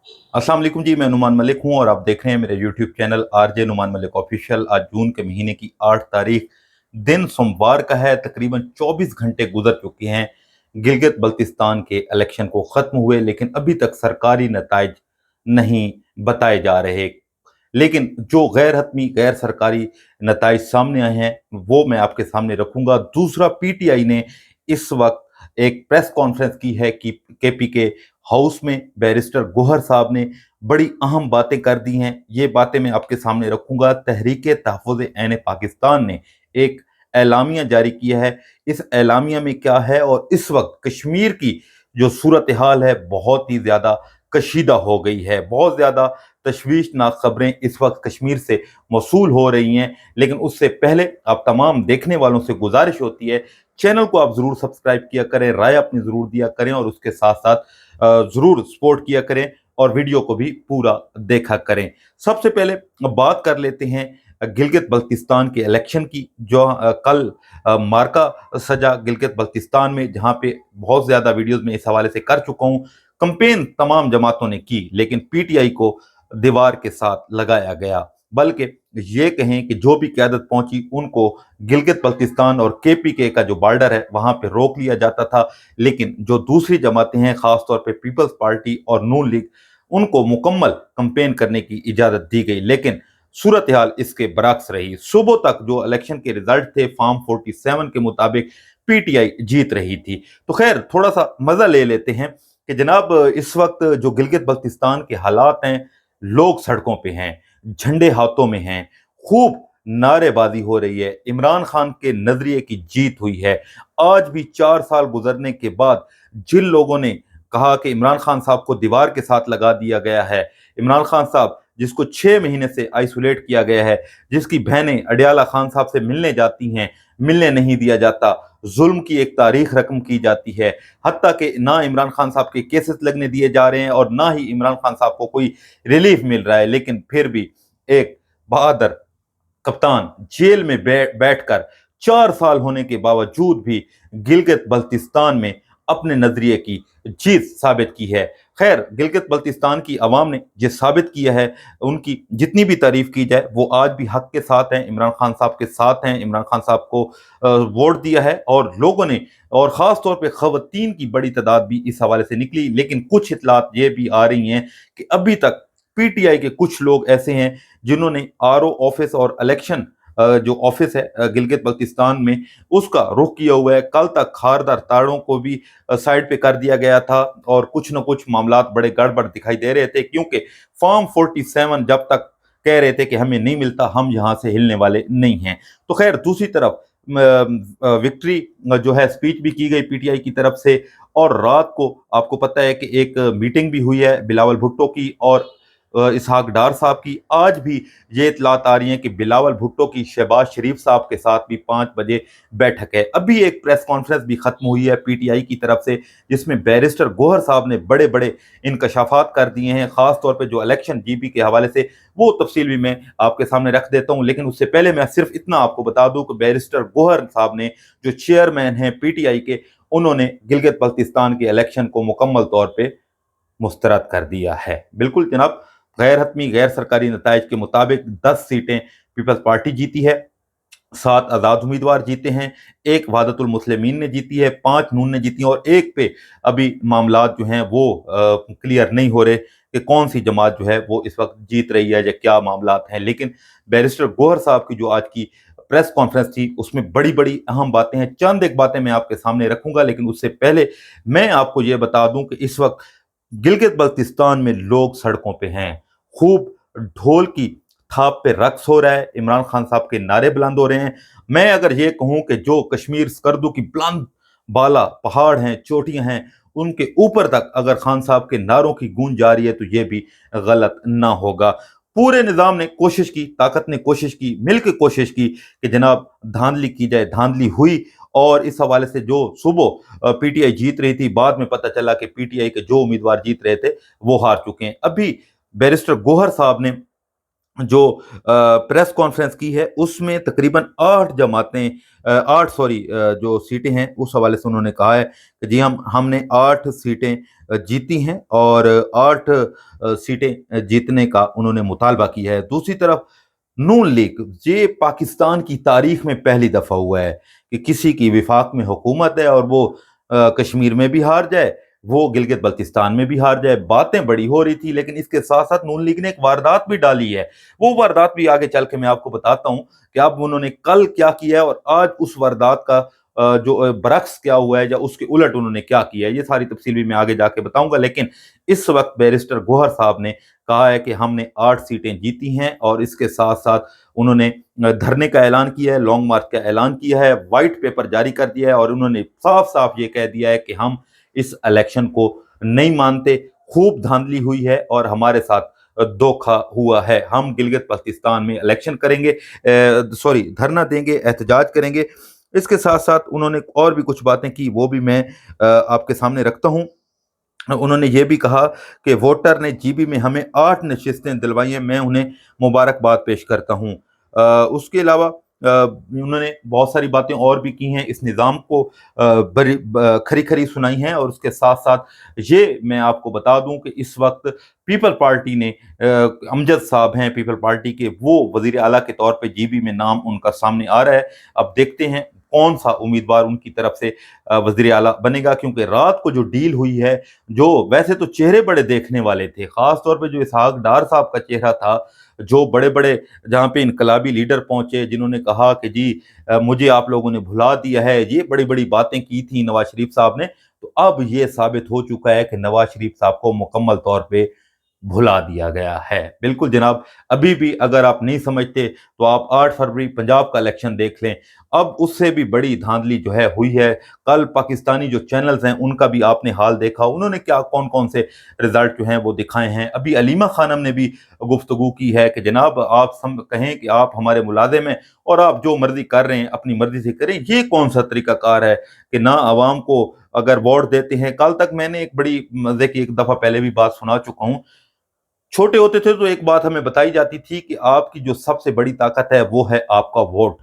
अस्सलाम वालेकुम जी, मैं नुमान मलिक हूं और आप देख रहे हैं मेरे YouTube channel RJ Numan Malik official. आज जून के महीने की 8 तारीख दिन सोमवार का है। तकरीबन 24 घंटे गुजर चुके हैं गिलगित बल्तिस्तान के इलेक्शन को ख़त्म हुए, लेकिन अभी तक सरकारी नताइज नहीं बताए जा रहे। लेकिन जो गैर हतमी गैर सरकारी नताइज सामने आए हैं वो मैं आपके सामने रखूंगा। दूसरा, पीटीआई ने इस वक्त एक प्रेस कॉन्फ्रेंस की है कि केपी के हाउस में बैरिस्टर गोहर साहब ने बड़ी अहम बातें कर दी हैं। ये बातें मैं आपके सामने रखूंगा। तहरीक तहफ़्फ़ुज़ ऐन पाकिस्तान ने एक एलामिया जारी किया है। इस एलामिया में क्या है, और इस वक्त कश्मीर की जो सूरत हाल है बहुत ही ज़्यादा कशीदा हो गई है। बहुत ज़्यादा तशवीशनाक खबरें इस वक्त कश्मीर से मौसूल हो रही हैं। लेकिन उससे पहले आप तमाम देखने वालों से गुजारिश होती है, चैनल को आप ज़रूर सब्सक्राइब किया करें, राय अपनी ज़रूर दिया करें और उसके साथ साथ ज़रूर सपोर्ट किया करें और वीडियो को भी पूरा देखा करें। सबसे पहले बात कर लेते हैं गिलगित बल्तिस्तान के इलेक्शन की, जो कल मार्का सजा गिलगित बल्तिस्तान में, जहां पे बहुत ज़्यादा वीडियोस में इस हवाले से कर चुका हूं। कंपेन तमाम जमातों ने की, लेकिन पीटीआई को दीवार के साथ लगाया गया। बल्कि ये कहें कि जो भी क़यादत पहुंची उनको गिलगित बल्तिस्तान और केपीके का जो बॉर्डर है वहां पे रोक लिया जाता था। लेकिन जो दूसरी जमातें हैं, खासतौर पे पीपल्स पार्टी और नून लीग, उनको मुकम्मल कंपेन करने की इजाज़त दी गई। लेकिन सूरत हाल इसके बरक्स रही। सुबह तक जो इलेक्शन के रिजल्ट थे, फॉर्म 47 के मुताबिक पीटीआई जीत रही थी। तो खैर, थोड़ा सा मजा ले लेते हैं कि जनाब इस वक्त जो गिलगित बल्तिस्तान के हालात हैं, लोग सड़कों पे हैं, झंडे हाथों में हैं, खूब नारेबाजी हो रही है, इमरान खान के नजरिए की जीत हुई है। आज भी 4 साल गुजरने के बाद जिन लोगों ने कहा कि इमरान खान साहब को दीवार के साथ लगा दिया गया है, इमरान खान साहब जिसको 6 महीने से आइसोलेट किया गया है, जिसकी बहनें अडियाला खान साहब से मिलने जाती हैं, मिलने नहीं दिया जाता, जुल्म की एक तारीख रकम की जाती है, हत्ता कि ना इमरान खान साहब के केसेस लगने दिए जा रहे हैं और ना ही इमरान खान साहब को कोई रिलीफ मिल रहा है। लेकिन फिर भी एक बहादुर कप्तान जेल में बैठकर 4 साल होने के बावजूद भी गिलगित बल्तिस्तान में अपने नजरिए की जीत साबित की है। खैर, गिलगित बल्तिस्तान की आवाम ने ये साबित किया है, उनकी जितनी भी तारीफ की जाए वो आज भी हक के साथ हैं, इमरान खान साहब के साथ हैं। इमरान खान साहब को वोट दिया है और लोगों ने, और ख़ास तौर पे ख़वातीन की बड़ी तादाद भी इस हवाले से निकली। लेकिन कुछ इतलात ये भी आ रही हैं कि अभी तक पीटीआई के कुछ लोग ऐसे हैं जिन्होंने आरओ ऑफिस और इलेक्शन जो ऑफिस है गिलगित बल्तिस्तान में, उसका रुख किया हुआ है। कल तक खारदार तारों को भी साइड पे कर दिया गया था और कुछ न कुछ मामलात बड़े गड़बड़ दिखाई दे रहे थे, क्योंकि फॉर्म 47 जब तक कह रहे थे कि हमें नहीं मिलता, हम यहाँ से हिलने वाले नहीं हैं। तो खैर, दूसरी तरफ विक्ट्री जो है स्पीच भी की गई पीटीआई की तरफ से, और रात को आपको पता है कि एक मीटिंग भी हुई है बिलावल भुट्टो की और इसहाक डार साहब की। आज भी ये इतलात आ रही हैं कि बिलावल भुट्टो की शहबाज शरीफ साहब के साथ भी 5 बजे बैठक है। अभी एक प्रेस कॉन्फ्रेंस भी खत्म हुई है पीटीआई की तरफ से, जिसमें बैरिस्टर गोहर साहब ने बड़े बड़े इंकशाफात कर दिए हैं, खास तौर पे जो इलेक्शन जीबी के हवाले से। वो तफसील भी मैं आपके सामने रख देता हूँ, लेकिन उससे पहले मैं सिर्फ इतना आपको बता दूं कि बैरिस्टर गोहर साहब ने, जो चेयरमैन हैं पीटीआई के, उन्होंने गिलगित बल्तिस्तान के इलेक्शन को मुकम्मल तौर पर मुस्तरद कर दिया है। बिल्कुल जनाब, गैर हतमी गैर सरकारी नताइज के मुताबिक 10 सीटें पीपल्स पार्टी जीती है, 7 आज़ाद उम्मीदवार जीते हैं, 1 वहादतुल मुस्लिमीन ने जीती है, 5 नून ने जीती है और 1 पे अभी मामलात जो हैं वो क्लियर नहीं हो रहे कि कौन सी जमात जो है वो इस वक्त जीत रही है या क्या मामलात हैं। लेकिन बैरिस्टर गोहर साहब की जो आज की प्रेस कॉन्फ्रेंस थी उसमें बड़ी बड़ी अहम बातें हैं। चंद एक बातें मैं आपके सामने रखूंगा, लेकिन उससे पहले मैं आपको ये बता दूं कि इस वक्त गिलगित बल्तिस्तान में लोग सड़कों पे हैं, खूब ढोल की थाप पे रक्स हो रहा है, इमरान खान साहब के नारे बुलंद हो रहे हैं। मैं अगर ये कहूं कि जो कश्मीर स्कर्दू की बुलंद बाला पहाड़ हैं, चोटियां हैं, उनके ऊपर तक अगर खान साहब के नारों की गूंज जा रही है तो ये भी गलत ना होगा। पूरे निजाम ने कोशिश की, ताकत ने कोशिश की, मिलकर कोशिश की कि जनाब धांधली की जाए, धांधली हुई। और इस हवाले से जो सुबह पीटीआई जीत रही थी, बाद में पता चला कि पीटीआई के जो उम्मीदवार जीत रहे थे वो हार चुके हैं। अभी बैरिस्टर गोहर साहब ने जो प्रेस कॉन्फ्रेंस की है उसमें तकरीबन 8 जो सीटें हैं उस हवाले से उन्होंने कहा है कि जी हमने 8 सीटें जीती हैं और 8 सीटें जीतने का उन्होंने मुतालबा किया है। दूसरी तरफ नून लीग, ये पाकिस्तान की तारीख में पहली दफा हुआ है कि किसी की विफाक में हुकूमत है और वो कश्मीर में भी हार जाए, वो गिलगित बल्तिस्तान में भी हार जाए। बातें बड़ी हो रही थी, लेकिन इसके साथ साथ नून लीग ने एक वारदात भी डाली है। वो वारदात भी आगे चल के मैं आपको बताता हूँ कि अब उन्होंने कल क्या किया है और आज उस वारदात का जो बरक्स क्या हुआ है या उसके उलट उन्होंने क्या किया है, ये सारी तफसील भी मैं आगे जाके बताऊंगा। लेकिन इस वक्त बैरिस्टर गोहर साहब ने कहा है कि हमने 8 सीटें जीती हैं और इसके साथ साथ उन्होंने धरने का ऐलान किया है, लॉन्ग मार्च का ऐलान किया है, व्हाइट पेपर जारी कर दिया है और उन्होंने साफ साफ ये कह दिया है कि हम इस इलेक्शन को नहीं मानते, खूब धांधली हुई है और हमारे साथ धोखा हुआ है। हम गिलगित बल्तिस्तान में इलेक्शन करेंगे, धरना देंगे, एहतजाज करेंगे। इसके साथ साथ उन्होंने और भी कुछ बातें की, वो भी मैं आपके सामने रखता हूँ। उन्होंने ये भी कहा कि वोटर ने जीबी में हमें 8 नशिस्तें दिलवाई हैं, मैं उन्हें मुबारकबाद पेश करता हूँ। उसके अलावा उन्होंने बहुत सारी बातें और भी की हैं, इस निज़ाम को खरी खरी सुनाई हैं और उसके साथ साथ ये मैं आपको बता दूं कि इस वक्त पीपल पार्टी ने अमजद साहब हैं पीपल पार्टी के, वो वजीर आला के तौर पे जीबी में नाम उनका सामने आ रहा है। अब देखते हैं कौन सा उम्मीदवार उनकी तरफ से वजीर आला बनेगा, क्योंकि रात को जो डील हुई है, जो वैसे तो चेहरे बड़े देखने वाले थे, खास तौर पे जो इसहाक डार साहब का चेहरा था, जो बड़े बड़े जहाँ पे इनकलाबी लीडर पहुंचे जिन्होंने कहा कि जी मुझे आप लोगों ने भुला दिया है, ये बड़ी बड़ी बातें की थी नवाज शरीफ साहब ने। तो अब ये साबित हो चुका है कि नवाज शरीफ साहब को मुकम्मल तौर पे भुला दिया गया है। बिल्कुल जनाब, अभी भी अगर आप नहीं समझते तो आप 8 फरवरी पंजाब का इलेक्शन देख लें, अब उससे भी बड़ी धांधली जो है हुई है। कल पाकिस्तानी जो चैनल्स हैं उनका भी आपने हाल देखा, उन्होंने क्या कौन कौन से रिजल्ट जो हैं वो दिखाए हैं। अभी अलीमा खानम ने भी गुफ्तगू की है कि जनाब आप कहें कि आप हमारे मुलाजिम हैं और आप जो मर्जी कर रहे हैं अपनी मर्जी से करें, ये कौन सा तरीकाकार है कि ना आवाम को अगर वोट देते हैं। कल तक मैंने एक बड़ी मजे की एक दफा पहले भी बात सुना चुका हूँ, छोटे होते थे तो एक बात हमें बताई जाती थी कि आपकी जो सबसे बड़ी ताकत है वो है आपका वोट,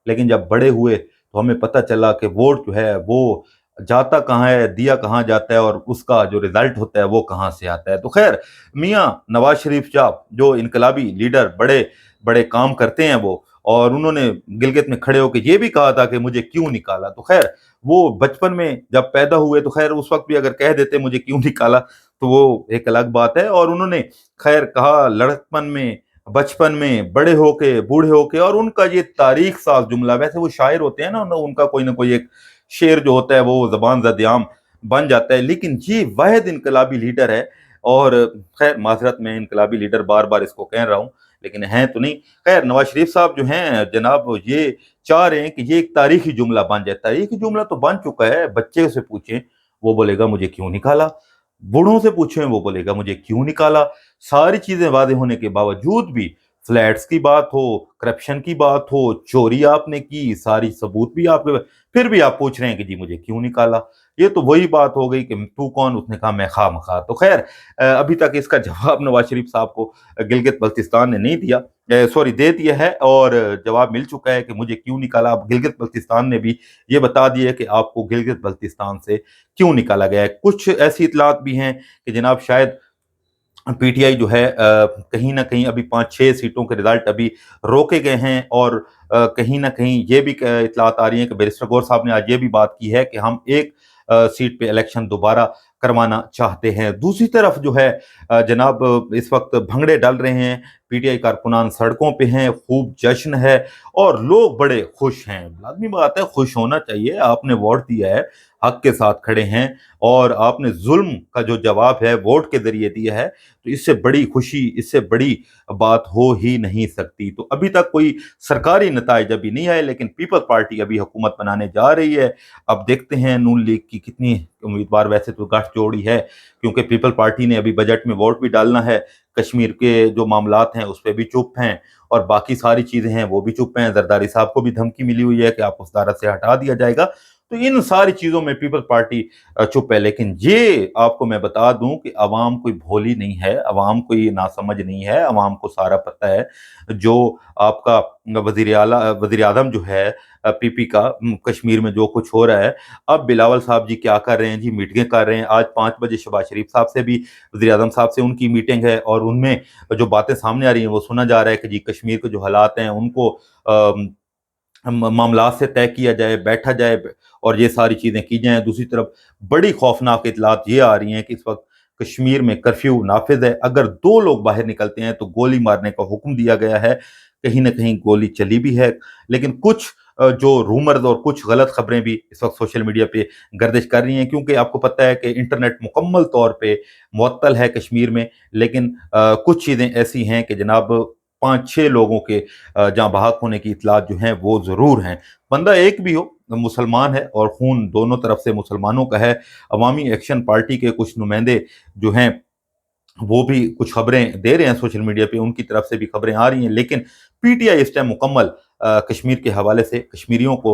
लेकिन जब बड़े हुए तो हमें पता चला कि वोट जो है वो जाता कहाँ है, दिया कहाँ जाता है और उसका जो रिजल्ट होता है वो कहाँ से आता है। तो खैर, मियाँ नवाज शरीफ साहब जो इनकलाबी लीडर, बड़े बड़े काम करते हैं वो, और उन्होंने गिलगित में खड़े होकर ये भी कहा था कि मुझे क्यों निकाला। तो खैर, वो बचपन में जब पैदा हुए तो खैर उस वक्त भी अगर कह देते मुझे क्यों निकाला तो वो एक अलग बात है। और उन्होंने खैर कहा लड़कपन में, बचपन में, बड़े होके, बूढ़े होके, और उनका ये तारीख साज जुमला, वैसे वो शायर होते हैं उनका कोई ना कोई एक शेर जो होता है वो जबान ज़द-ए-आम बन जाता है, लेकिन ये वाहिद इनकलाबी लीडर है। और खैर माजरत में इनकलाबी लीडर बार बार इसको कह रहा हूँ, लेकिन हैं तो नहीं। खैर नवाज शरीफ साहब जो हैं जनाब, ये चाह रहे हैं कि ये एक तारीखी जुमला बन जाए। तारीखी जुमला तो बन चुका है, बच्चे से पूछें वो बोलेगा मुझे क्यों निकाला, बूढ़ों से पूछें वो बोलेगा मुझे क्यों निकाला। सारी चीजें वादे होने के बावजूद भी, फ्लैट्स की बात हो, करप्शन की बात हो, चोरी आपने की, सारी सबूत भी आपके, फिर भी आप पूछ रहे हैं कि जी मुझे क्यों निकाला। ये तो वही बात हो गई कि तू कौन, उसने कहा मैं खामखा। तो खैर, अभी तक इसका जवाब नवाज शरीफ साहब को गिलगित बल्तिस्तान ने नहीं दिया, दे दिया है, और जवाब मिल चुका है कि मुझे क्यों निकाला। अब गिलगित बल्तिस्तान ने भी ये बता दिया कि आपको गिलगित बल्तिस्तान से क्यों निकाला गया है। कुछ ऐसी इतलात भी हैं कि जनाब शायद पीटीआई जो है कहीं ना कहीं अभी 5-6 सीटों के रिजल्ट अभी रोके गए हैं, और कहीं ना कहीं ये भी इतलात आ रही है कि बैरिस्टर गौर साहब ने आज ये भी बात की है कि हम एक सीट पे इलेक्शन दोबारा करवाना चाहते हैं। दूसरी तरफ जो है जनाब इस वक्त भंगड़े डाल रहे हैं, पीटीआई कारकुनान सड़कों पे हैं, खूब जश्न है और लोग बड़े खुश हैं। लाजमी बात है, खुश होना चाहिए, आपने वोट दिया है, हक के साथ खड़े हैं और आपने जुल्म का जो जवाब है वोट के जरिए दिया है, तो इससे बड़ी खुशी, इससे बड़ी बात हो ही नहीं सकती। तो अभी तक कोई सरकारी नताइज अभी नहीं आए, लेकिन पीपल पार्टी अभी हुकूमत बनाने जा रही है। अब देखते हैं नून लीग की कितनी उम्मीदवार, वैसे तो गठजोड़ी है, क्योंकि पीपल पार्टी ने अभी बजट में वोट भी डालना है, कश्मीर के जो मामलात हैं उस पर भी चुप हैं, और बाकी सारी चीजें हैं वो भी चुप हैं। जरदारी साहब को भी धमकी मिली हुई है कि आप उस दायरा से हटा दिया जाएगा। तो इन सारी चीज़ों में पीपल्स पार्टी चुप है। लेकिन ये आपको मैं बता दूं कि अवाम कोई भोली नहीं है, अवाम कोई नासमझ नहीं है, अवाम को सारा पता है। जो आपका वजीर आजम जो है पीपी का, कश्मीर में जो कुछ हो रहा है, अब बिलावल साहब जी क्या कर रहे हैं जी, मीटिंगें कर रहे हैं। आज 5 बजे शहबाज शरीफ साहब से भी, वजीर आजम साहब से उनकी मीटिंग है, और उनमें जो बातें सामने आ रही हैं वो सुना जा रहा है कि जी कश्मीर के जो हालात हैं उनको मामला से तय किया जाए, बैठा जाए और ये सारी चीज़ें की जाएं। दूसरी तरफ बड़ी खौफनाक इतलात ये आ रही हैं कि इस वक्त कश्मीर में कर्फ्यू नाफिज है, अगर 2 लोग बाहर निकलते हैं तो गोली मारने का हुक्म दिया गया है। कहीं ना कहीं गोली चली भी है, लेकिन कुछ जो रूमर्स और कुछ गलत खबरें भी इस वक्त सोशल मीडिया पे गर्दिश कर रही हैं, क्योंकि आपको पता है कि इंटरनेट मुकम्मल तौर पे मुअत्तल है कश्मीर में। लेकिन कुछ चीज़ें ऐसी हैं कि जनाब 5-6 लोगों के जहाँ बहक होने की इतलात जो हैं वो ज़रूर हैं। बंदा एक भी हो, मुसलमान है और खून दोनों तरफ से मुसलमानों का है। अवामी एक्शन पार्टी के कुछ नुमाइंदे जो हैं वो भी कुछ खबरें दे रहे हैं सोशल मीडिया पे, उनकी तरफ से भी खबरें आ रही हैं। लेकिन पीटीआई इस टाइम मुकम्मल कश्मीर के हवाले से कश्मीरियों को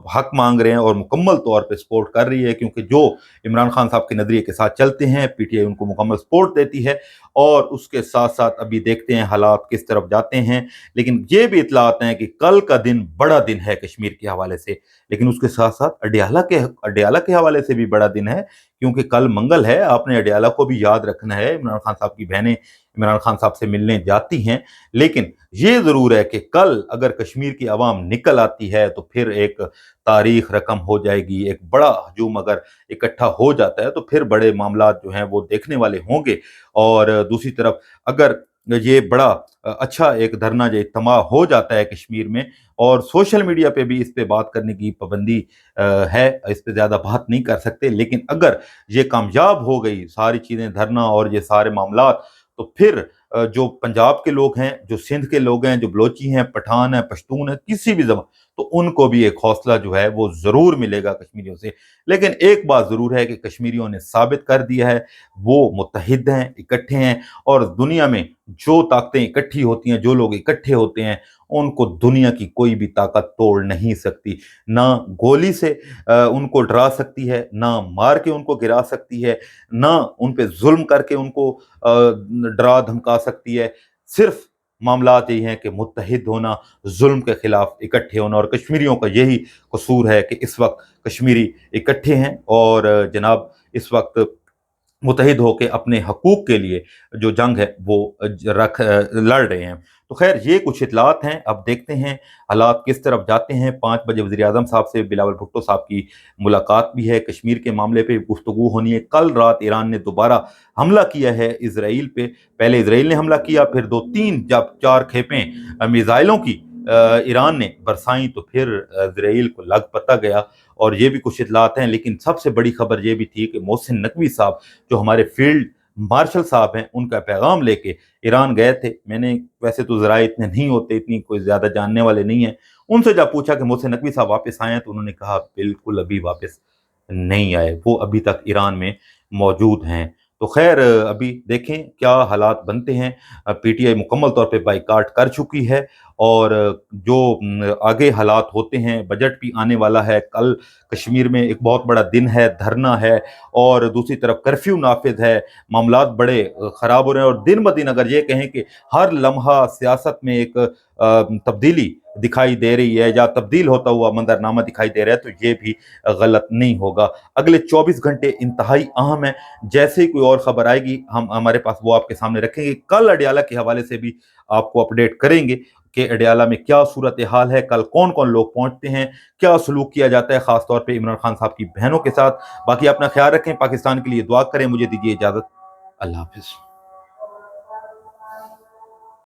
हक मांग रहे हैं और मुकम्मल तौर पे सपोर्ट कर रही है, क्योंकि जो इमरान खान साहब के नज़रिए के साथ चलते हैं पीटीआई उनको मुकम्मल सपोर्ट देती है। और उसके साथ साथ अभी देखते हैं हालात किस तरफ जाते हैं। लेकिन ये भी इतलात हैं कि कल का दिन बड़ा दिन है कश्मीर के हवाले से, लेकिन उसके साथ साथ अडियाला के हवाले से भी बड़ा दिन है, क्योंकि कल मंगल है। आपने अडियाला को भी याद रखना है। इमरान खान साहब की बहनें इमरान खान साहब से मिलने जाती हैं। लेकिन ये ज़रूर है कि कल अगर कश्मीर की आवाम निकल आती है तो फिर एक तारीख रकम हो जाएगी। एक बड़ा हजूम अगर इकट्ठा हो जाता है तो फिर बड़े मामला जो हैं वो देखने वाले होंगे। और दूसरी तरफ अगर ये बड़ा अच्छा एक धरना जो इज्तिमा हो जाता है कश्मीर में, और सोशल मीडिया पे भी इस पे बात करने की पाबंदी है, इस पे ज़्यादा बात नहीं कर सकते, लेकिन अगर ये कामयाब हो गई सारी चीज़ें, धरना और ये सारे मामलात, तो फिर जो पंजाब के लोग हैं, जो सिंध के लोग हैं, जो बलोची हैं, पठान हैं, पश्तून हैं, किसी भी जमा, तो उनको भी एक हौसला जो है वो ज़रूर मिलेगा कश्मीरियों से। लेकिन एक बात ज़रूर है कि कश्मीरियों ने साबित कर दिया है वो मुत्तहिद हैं, इकट्ठे हैं, और दुनिया में जो ताकतें इकट्ठी होती हैं, जो लोग इकट्ठे होते हैं, उनको दुनिया की कोई भी ताकत तोड़ नहीं सकती। ना गोली से उनको डरा सकती है, ना मार के उनको गिरा सकती है, ना उन पे जुल्म करके उनको डरा धमका सकती है। सिर्फ मामलात यही हैं कि मुत्तहिद होना, जुल्म के खिलाफ इकट्ठे होना, और कश्मीरियों का यही कसूर है कि इस वक्त कश्मीरी इकट्ठे हैं और जनाब इस वक्त मुतहिद होकर अपने हकूक़ के लिए जो जंग है वो लड़ रहे हैं। तो खैर ये कुछ इतलात हैं, अब देखते हैं हालात किस तरफ जाते हैं। 5 बजे वज़ीर आज़म साहब से बिलावल भुट्टो साहब की मुलाकात भी है, कश्मीर के मामले पे गुफ्तगू होनी है। कल रात ईरान ने दोबारा हमला किया है इसराइल पे। पहले इसराइल ने हमला किया, फिर 2-3 जब 4 खेपें मिसाइलों की ईरान ने बरसाई, तो फिर इसराइल को लग पता गया। और ये भी कुछ इतलात हैं। लेकिन सबसे बड़ी खबर ये भी थी कि मोहसिन नकवी साहब जो हमारे फील्ड मार्शल साहब हैं, उनका पैगाम लेके ईरान गए थे। मैंने वैसे तो ज़राए इतने नहीं होते, इतनी कोई ज़्यादा जानने वाले नहीं हैं, उनसे जब पूछा कि मोहसिन नकवी साहब वापस आए हैं, तो उन्होंने कहा बिल्कुल अभी वापस नहीं आए, वो अभी तक ईरान में मौजूद हैं। तो खैर अभी देखें क्या हालात बनते हैं। पीटीआई मुकम्मल तौर पे बाइकाट कर चुकी है, और जो आगे हालात होते हैं, बजट भी आने वाला है। कल कश्मीर में एक बहुत बड़ा दिन है, धरना है, और दूसरी तरफ कर्फ्यू नाफिज है। मामलात बड़े ख़राब हो रहे हैं, और दिन ब दिन अगर ये कहें कि हर लम्हा सियासत में एक तब्दीली दिखाई दे रही है या तब्दील होता हुआ मंजरनामा दिखाई दे रहा है, तो ये भी गलत नहीं होगा। अगले 24 घंटे इंतहाई अहम है। जैसे ही कोई और खबर आएगी हम हमारे पास वो आपके सामने रखेंगे। कल अडियाला के हवाले से भी आपको अपडेट करेंगे कि अडियाला में क्या सूरत हाल है, कल कौन कौन लोग पहुंचते हैं, क्या सलूक किया जाता है खासतौर पे इमरान खान साहब की बहनों के साथ। बाकी अपना ख्याल रखें, पाकिस्तान के लिए दुआ करें। मुझे दीजिए इजाजत, अल्लाह हाफिज।